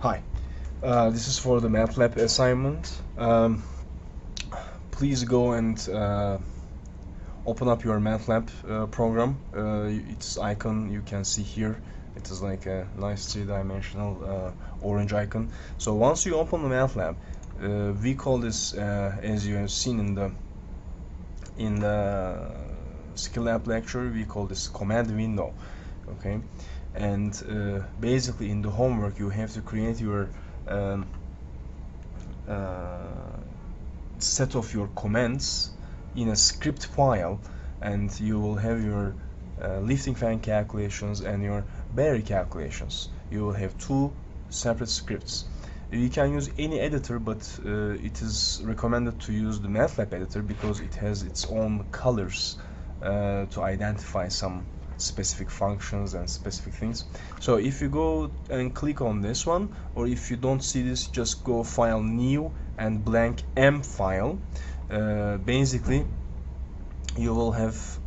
Hi, this is for the MATLAB assignment. Please go and open up your MATLAB program. Its icon you can see here. It is like a nice three-dimensional orange icon. So once you open the MATLAB, we call this, as you have seen in the skill app lecture, we call this command window. Okay, and basically in the homework you have to create your set of your commands in a script file, and you will have your lifting fan calculations and your battery calculations. You will have two separate scripts. You can use any editor, but it is recommended to use the MATLAB editor because it has its own colors to identify some specific functions and specific things. So if you go and click on this one, or if you don't see this, just go file new and blank M file. Basically you will have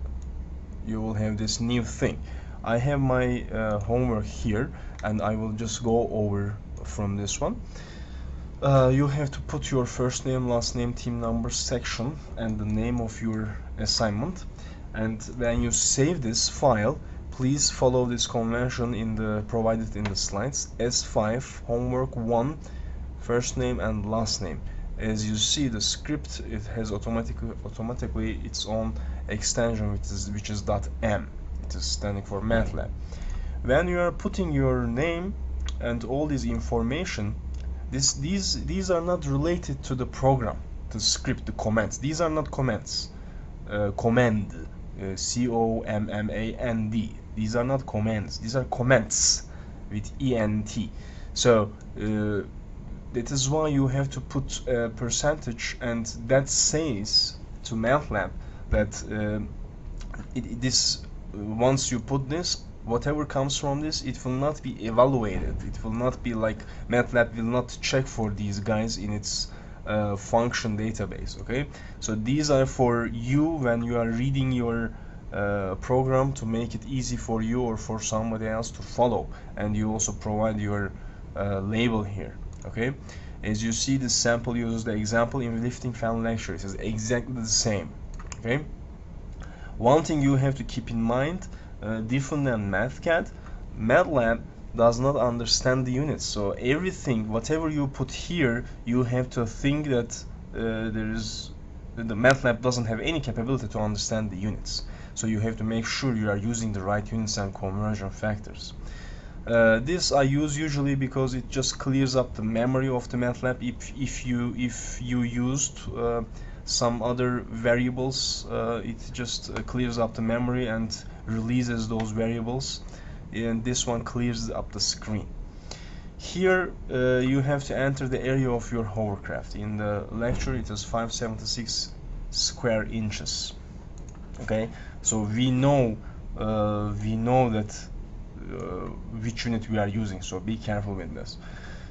this new thing. I have my homework here, and I will just go over from this one. You have to put your first name, last name, team number, section, and the name of your assignment. And when you save this file, please follow this convention provided in the slides. S5 homework 1 first name and last name. As you see, the script, it has automatically its own extension, which is .m. It is standing for MATLAB. When you are putting your name and all this information, these are not related to the program, the script, the commands. These are not commands. Command, C-O-M-M-A-N-D. These are not commands. These are comments with E-N-T. So that is why you have to put a percentage, and that says to MATLAB that once you put this, whatever comes from this, it will not be evaluated. It will not be like MATLAB will not check for these guys in its function database. Okay, so these are for you when you are reading your program, to make it easy for you or for somebody else to follow, and you also provide your label here. Okay, as you see, the sample uses the example in lifting fan lecture. It is exactly the same. Okay, one thing you have to keep in mind, different than MathCAD, MATLAB does not understand the units. So everything, whatever you put here, you have to think that the MATLAB doesn't have any capability to understand the units. So you have to make sure you are using the right units and conversion factors. This I use usually because it just clears up the memory of the MATLAB. If you used some other variables, it just clears up the memory and releases those variables, and this one clears up the screen. Here you have to enter the area of your hovercraft. In the lecture it is 576 square inches. Okay, so we know that which unit we are using, so be careful with this.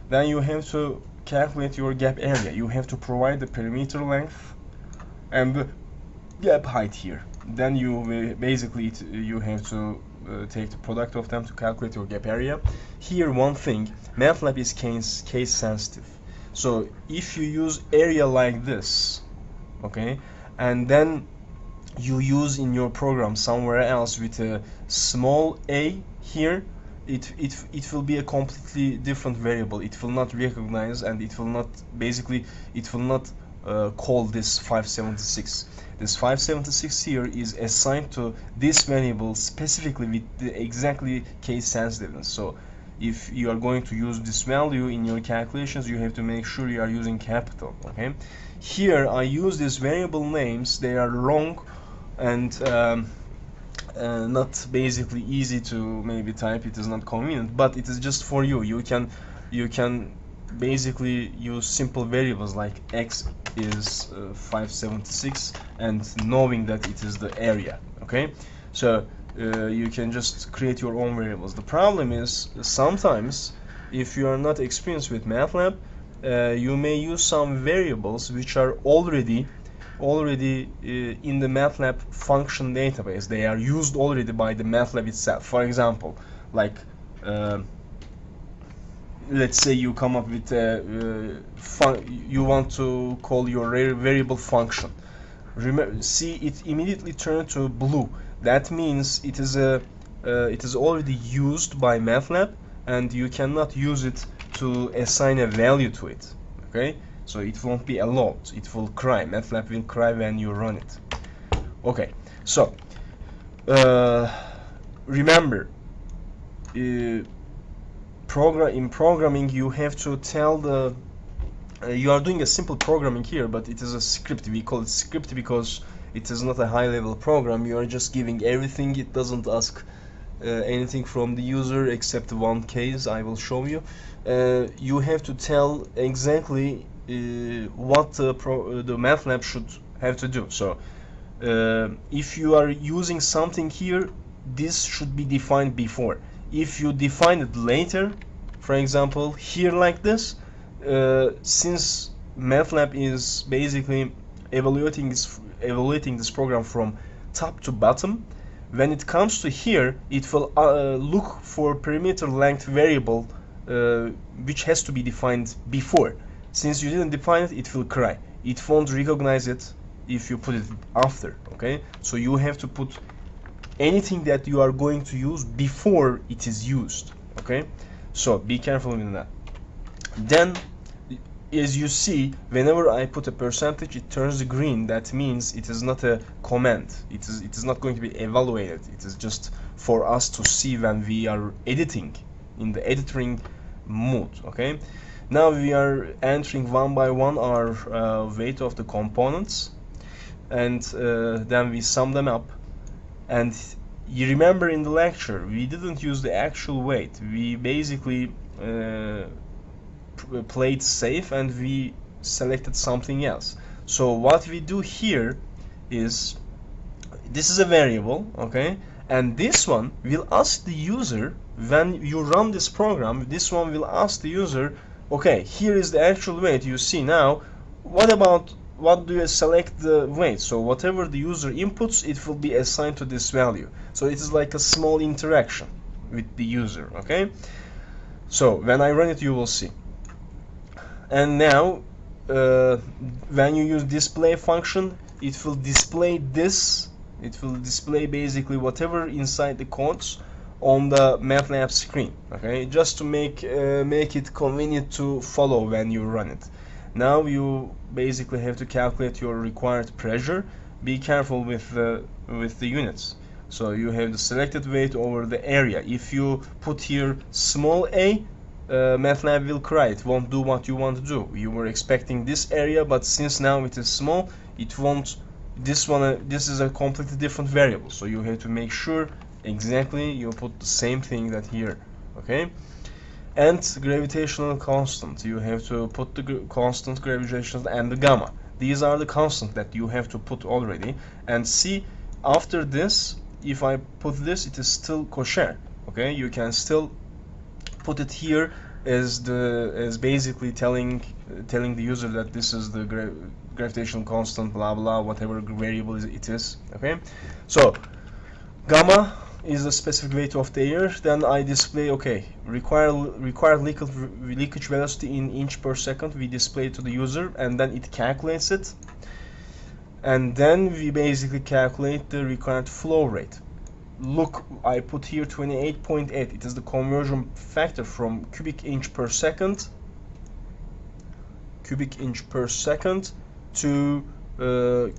Then you have to calculate your gap area. You have to provide the perimeter length and the gap height here. Then you basically you have to take the product of them to calculate your gap area. Here, one thing, MATLAB is case sensitive. So if you use area like this, okay, and then you use in your program somewhere else with a small a here, it will be a completely different variable. It will not recognize, and it will not call this 576. This 576 here is assigned to this variable specifically with the exactly case sensitiveness. So if you are going to use this value in your calculations, you have to make sure you are using capital. Okay, here I use these variable names. They are long and not basically easy to maybe type. It is not convenient, but it is just for you. You can basically use simple variables like x is 576, and knowing that it is the area. Okay, so you can just create your own variables. The problem is sometimes if you are not experienced with MATLAB, you may use some variables which are already in the MATLAB function database. They are used already by the MATLAB itself. For example, like let's say you come up with a you want to call your variable function. Remember, see, it immediately turned to blue. That means it is already used by MATLAB, and you cannot use it to assign a value to it. Okay, so it won't be allowed. It will cry. MATLAB will cry when you run it. Okay, so remember, in programming you have to tell the you are doing a simple programming here, but it is a script. We call it script because it is not a high-level program. You are just giving everything. It doesn't ask anything from the user except one case I will show you. You have to tell exactly what the MATLAB should have to do. So if you are using something here, this should be defined before. If you define it later, for example here like this, since MATLAB is basically evaluating this program from top to bottom, when it comes to here, it will look for perimeter length variable which has to be defined before. Since you didn't define it, it will cry. It won't recognize it if you put it after. Okay, so you have to put anything that you are going to use before it is used. Okay, so be careful with that. Then, as you see, whenever I put a percentage, it turns green. That means it is not a command. It is not going to be evaluated. It is just for us to see when we are editing, in the editing mode. Okay, now we are entering one by one our weight of the components, and then we sum them up. And you remember in the lecture we didn't use the actual weight. We basically played safe and we selected something else. So what we do here is, this is a variable, okay, and this one will ask the user, when you run this program, this one will ask the user, okay, here is the actual weight. You see now, what do you select the weight? So whatever the user inputs, it will be assigned to this value. So it is like a small interaction with the user. Okay, so when I run it, you will see. And now when you use display function, it will display this. It will display basically whatever inside the codes on the MATLAB screen. Okay, just to make it convenient to follow when you run it. Now you basically have to calculate your required pressure. Be careful with the units. So you have the selected weight over the area. If you put here small a, MATLAB will cry. It won't do what you want to do. You were expecting this area, but since now it is small, it won't. This is a completely different variable. So you have to make sure exactly you put the same thing that here. Okay. And gravitational constant, you have to put the constant gravitational and the gamma. These are the constants that you have to put already. And see, after this, if I put this, it is still kosher. Okay, you can still put it here as basically telling the user that this is the gravitational constant, blah blah, whatever variable it is. Okay, so gamma is the specific weight of the air. Then I display, okay, required leakage velocity in inch per second. We display it to the user, and then it calculates it. And then we basically calculate the required flow rate. Look, I put here 28.8. It is the conversion factor from cubic inch per second to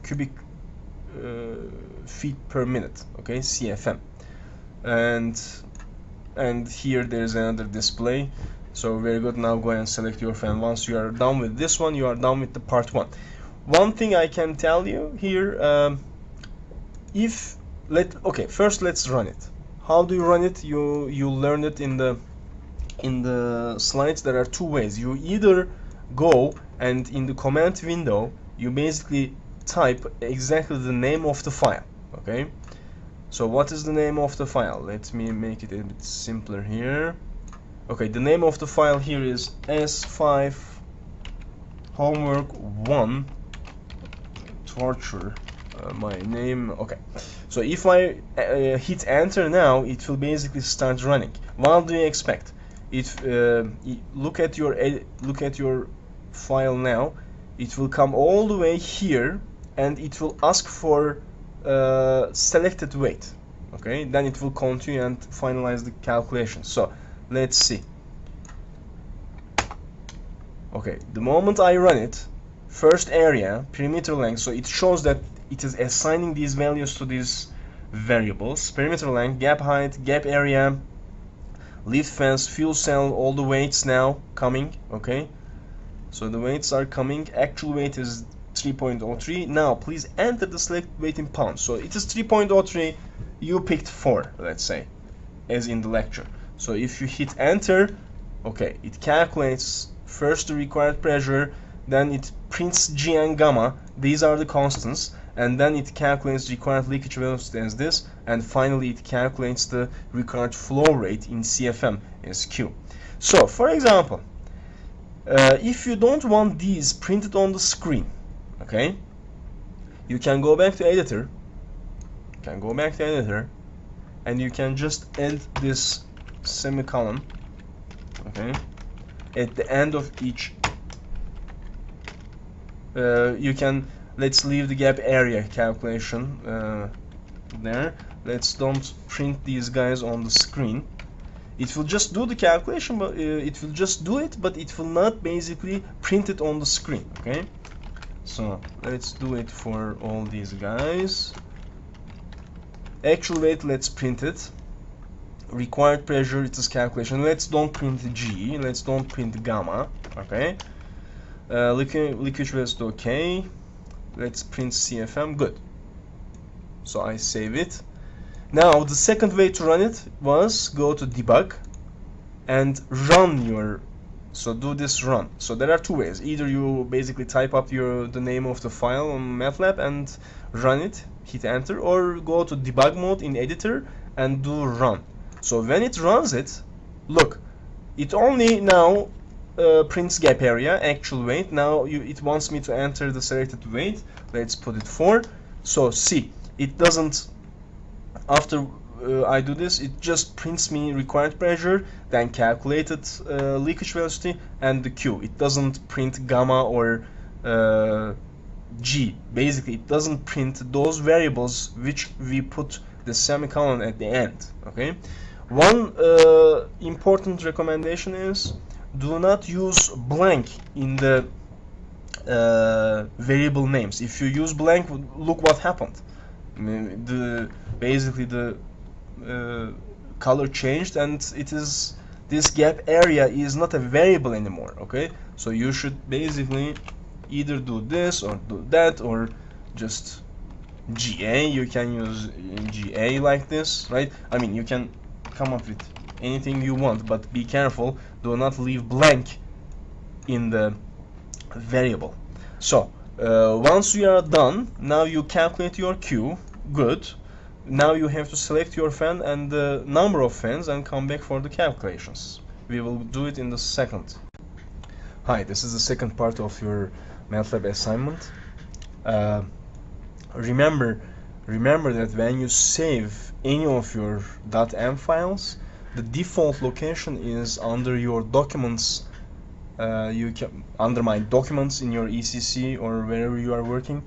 cubic feet per minute. Okay, CFM. And here there's another display. So very good. Now go and select your fan. Once you are done with this one, you are done with the part one. One thing I can tell you here, first let's run it. How do you run it? You learned it in the slides. There are two ways. You either go and in the command window you basically type exactly the name of the file. Okay, so what is the name of the file? Let me make it a bit simpler here. Okay, the name of the file here is S5 homework 1 torture. My name. Okay, so if I hit enter now, it will basically start running. What do you expect? look at your file now. It will come all the way here, and it will ask for selected weight. Okay, then it will continue and finalize the calculation. So let's see. Okay, the moment I run it, first area, perimeter length, so it shows that it is assigning these values to these variables. Perimeter length, gap height, gap area, lift fence, fuel cell, all the weights now coming. Okay, so the weights are coming. Actual weight is 3.03. Now please enter the select weight in pounds. So it is 3.03. You picked 4, let's say, as in the lecture. So if you hit enter, okay, it calculates first the required pressure, then it prints G and gamma, these are the constants, and then it calculates required leakage velocity as this, and finally it calculates the required flow rate in CFM as Q. So for example, if you don't want these printed on the screen, okay, you can go back to editor, and you can just add this semicolon, okay, at the end of each. You can, let's leave the gap area calculation there. Let's don't print these guys on the screen. It will just do the calculation, but it will just do it, but it will not basically print it on the screen. Okay, so let's do it for all these guys. Actual weight, let's print it. Required pressure, it is calculation. Let's don't print G, let's don't print gamma. Okay, liquid velocity, okay, let's print CFM. Good. So I save it. Now the second way to run it was go to debug and run your, so do this run. So there are two ways. Either you basically type up the name of the file on MATLAB and run it, hit enter, or go to debug mode in editor and do run. So when it runs it, look, it only now prints gap area, actual weight. Now it wants me to enter the selected weight. Let's put it 4. So see, it doesn't, after I do this, it just prints me required pressure, then calculated leakage velocity, and the Q. It doesn't print gamma or G. Basically, it doesn't print those variables which we put the semicolon at the end. Okay. One important recommendation is do not use blank in the variable names. If you use blank, look what happened. I mean, basically the color changed, and it is, this gap area is not a variable anymore. Okay, so you should basically either do this or do that, or just GA. You can use GA like this, right? I mean, you can come up with anything you want, but be careful, do not leave blank in the variable. So once you are done, now you calculate your Q. Good. Now you have to select your fan and the number of fans and come back for the calculations. We will do it in the second. Hi, this is the second part of your MATLAB assignment. Remember that when you save any of your .m files, the default location is under your documents. You can, under my documents in your ECC or wherever you are working,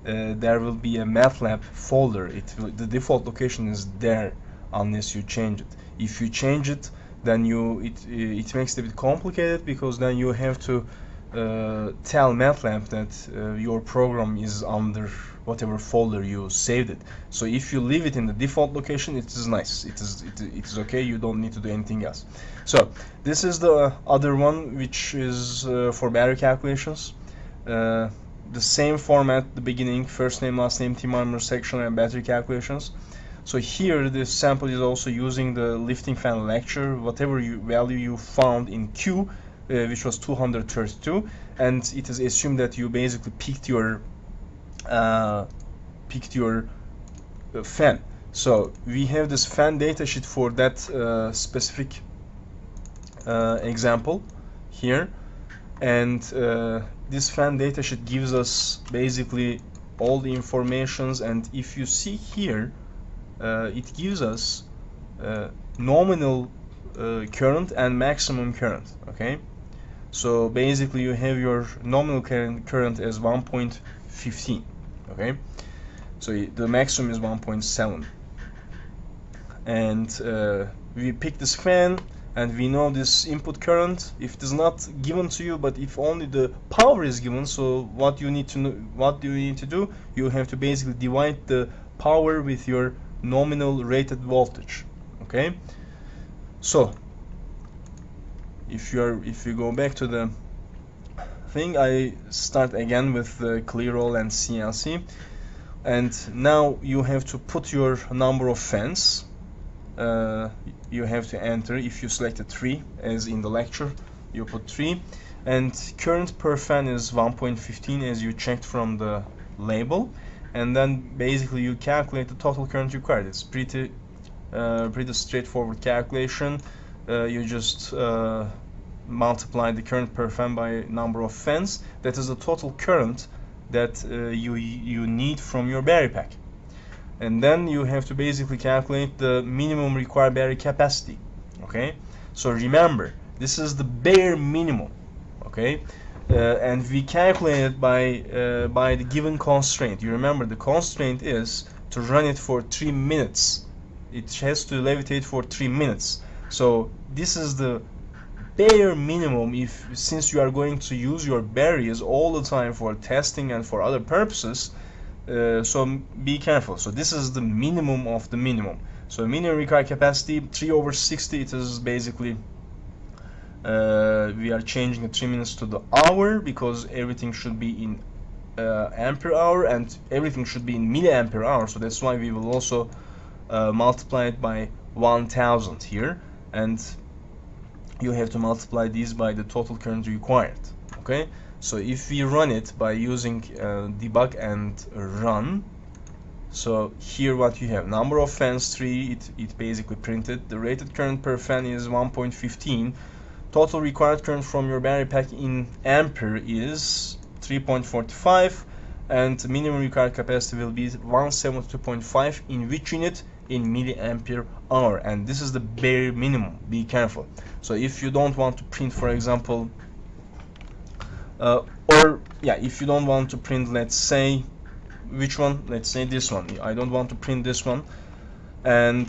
there will be a MATLAB folder. The default location is there unless you change it. If you change it, then it makes it a bit complicated, because then you have to tell MATLAB that your program is under whatever folder you saved it. So if you leave it in the default location, it is nice. It is okay. You don't need to do anything else. So this is the other one, which is for battery calculations. The same format, the beginning, first name, last name, team armor, section, and battery calculations. So here this sample is also using the lifting fan lecture, whatever value you found in Q, which was 232, and it is assumed that you basically picked your fan. So we have this fan datasheet for that specific example here, and this fan datasheet gives us basically all the informations. And if you see here, it gives us nominal current and maximum current. Okay, so basically you have your nominal current as 1.15. Okay, so the maximum is 1.7, and we pick this fan, and we know this input current if it is not given to you, but if only the power is given. So what you need to know, what do you need to do? You have to basically divide the power with your nominal rated voltage. Okay, so if you go back to the thing, I start again with the clear all and CLC, and now you have to put your number of fans. You have to enter. If you selected 3 as in the lecture, you put 3, and current per fan is 1.15 as you checked from the label, and then basically you calculate the total current required. It's pretty straightforward calculation. You just multiply the current per fan by number of fans. That is the total current that you need from your battery pack. And then you have to basically calculate the minimum required battery capacity. Okay, so remember, this is the bare minimum. Okay, and we calculate it by the given constraint. You remember the constraint is to run it for 3 minutes. It has to levitate for 3 minutes. So this is the bare minimum since you are going to use your batteries all the time for testing and for other purposes. So be careful. So this is the minimum of the minimum. So minimum required capacity 3/60. It is basically we are changing the 3 minutes to the hour because everything should be in ampere hour and everything should be in milliampere hour. So that's why we will also multiply it by 1000 here, and you have to multiply these by the total current required. Okay, so if we run it by using debug and run, so here what you have, number of fans 3, it basically printed. The rated current per fan is 1.15. Total required current from your battery pack in ampere is 3.45, and minimum required capacity will be 172.5 in which unit? In milliampere hour, and this is the bare minimum. Be careful. So if you don't want to print, for example, if you don't want to print, let's say, which one? Let's say this one. I don't want to print this one, and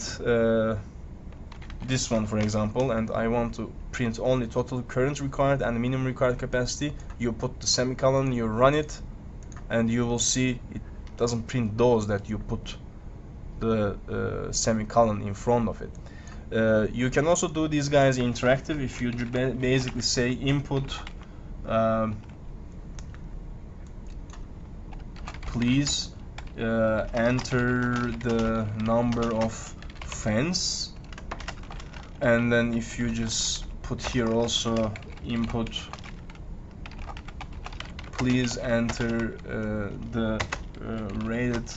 this one, for example, and I want to print only total current required and minimum required capacity. You put the semicolon, you run it, and you will see it doesn't print those that you put the semicolon in front of it. You can also do these guys interactive. If you basically say input please enter the number of fans, and then if you just put here also input please enter the rated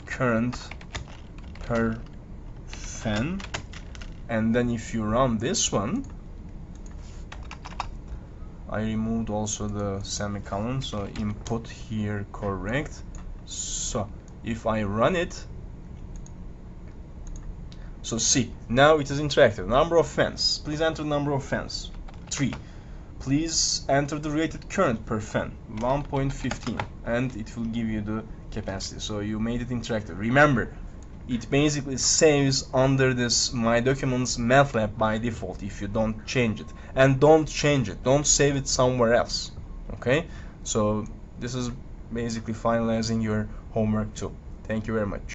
current per fan, and then if you run this one, I removed also the semicolon, so input here correct. So if I run it, so see, now it is interactive. Number of fans, please enter number of fans 3. Please enter the rated current per fan 1.15, and it will give you the capacity. So you made it interactive. Remember, it basically saves under this My Documents MATLAB by default if you don't change it. And don't change it, don't save it somewhere else. Okay, so this is basically finalizing your homework too. Thank you very much.